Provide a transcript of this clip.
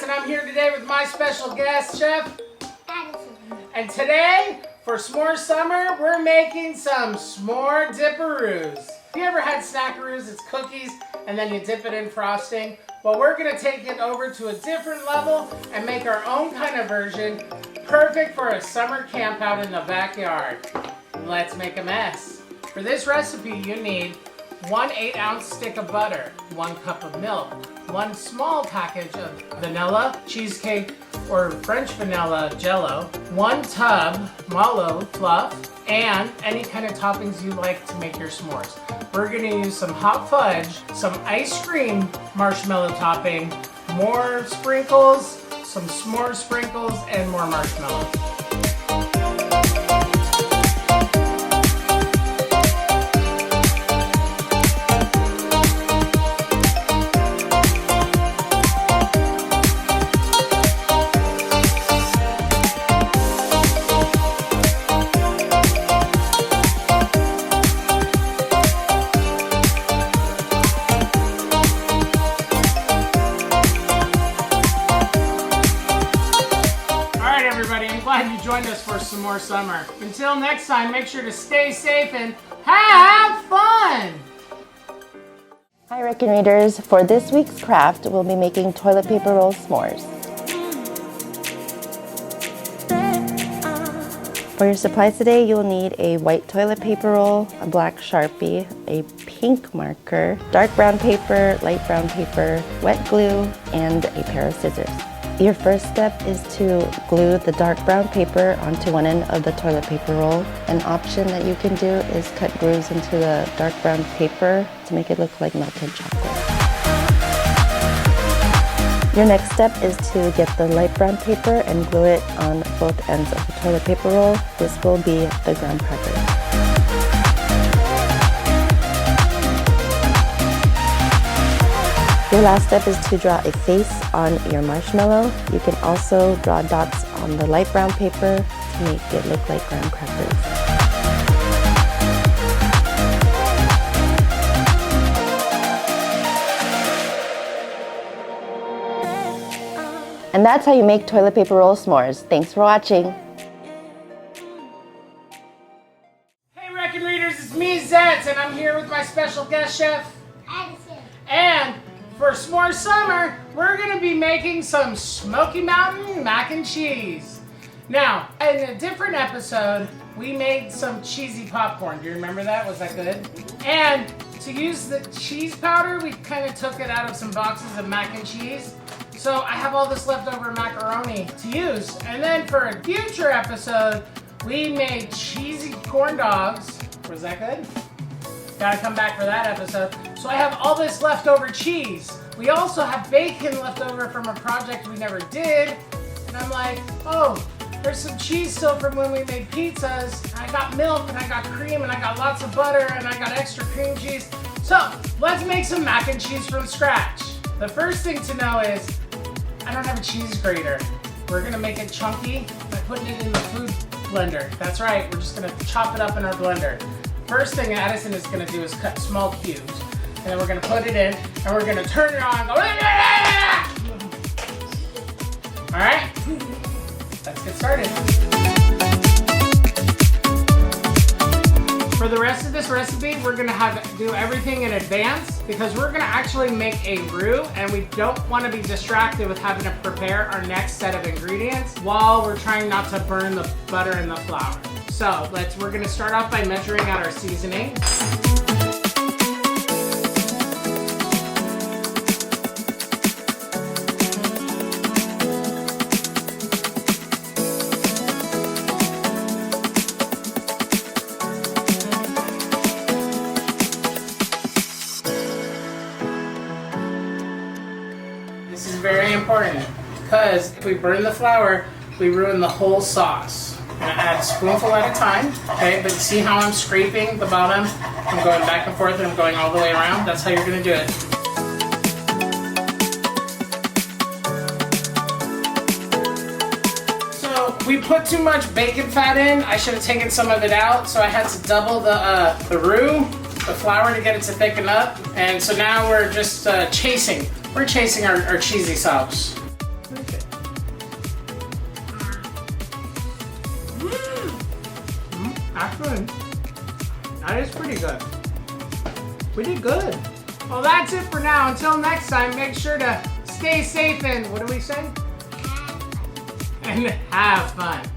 And I'm here today with my special guest, Chef Addison. And today, for S'more Summer, we're making some s'more dip-a-roos. Have you ever had snackaroos? It's cookies, and then you dip it in frosting. Well, we're gonna take it over to a different level and make our own kind of version, perfect for a summer camp out in the backyard. Let's make a mess. For this recipe, you need 1 8-ounce stick of butter, 1 cup of milk, 1 small package of vanilla, cheesecake, or French vanilla jello, 1 tub mallow fluff, and any kind of toppings you like to make your s'mores. We're gonna use some hot fudge, some ice cream marshmallow topping, more sprinkles, some s'more sprinkles, and more marshmallow. Glad you joined us for S'more Summer. Until next time, make sure to stay safe and have fun! Hi Reckon Readers, for this week's craft, we'll be making toilet paper roll s'mores. For your supplies today, you'll need a white toilet paper roll, a black Sharpie, a pink marker, dark brown paper, light brown paper, wet glue, and a pair of scissors. Your first step is to glue the dark brown paper onto one end of the toilet paper roll. An option that you can do is cut grooves into the dark brown paper to make it look like melted chocolate. Your next step is to get the light brown paper and glue it on both ends of the toilet paper roll. This will be the graham crackers. Your last step is to draw a face on your marshmallow. You can also draw dots on the light brown paper to make it look like graham crackers. And that's how you make toilet paper roll s'mores. Thanks for watching. Hey Reckon Readers, it's me, Zets, and I'm here with my special guest, Chef Addison. And for S'more Summer, we're gonna be making some Smoky Mountain mac and cheese. Now, in a different episode, we made some cheesy popcorn. Do you remember that? Was that good? And to use the cheese powder, we kind of took it out of some boxes of mac and cheese. So I have all this leftover macaroni to use. And then for a future episode, we made cheesy corn dogs. Was that good? Gotta come back for that episode. So I have all this leftover cheese. We also have bacon left over from a project we never did. And I'm like, oh, there's some cheese still from when we made pizzas. And I got milk and I got cream and I got lots of butter and I got extra cream cheese. So let's make some mac and cheese from scratch. The first thing to know is, I don't have a cheese grater. We're gonna make it chunky by putting it in the food blender. That's right, we're just gonna chop it up in our blender. First thing Addison is gonna do is cut small cubes. And then we're gonna put it in and we're gonna turn it on and go, all right, let's get started. For the rest of this recipe, we're gonna do everything in advance because we're gonna actually make a roux and we don't wanna be distracted with having to prepare our next set of ingredients while we're trying not to burn the butter and the flour. So we're gonna start off by measuring out our seasoning. important because if we burn the flour, we ruin the whole sauce. I'm gonna add a spoonful at a time, okay? But see how I'm scraping the bottom? I'm going back and forth and I'm going all the way around. That's how you're gonna do it. So we put too much bacon fat in. I should have taken some of it out, so I had to double the roux, the flour, to get it to thicken up. And so now we're just chasing. We're chasing our cheesy sauce. Okay. Actually, that is pretty good. We did good. Well, that's it for now. Until next time, make sure to stay safe and, what do we say? And have fun.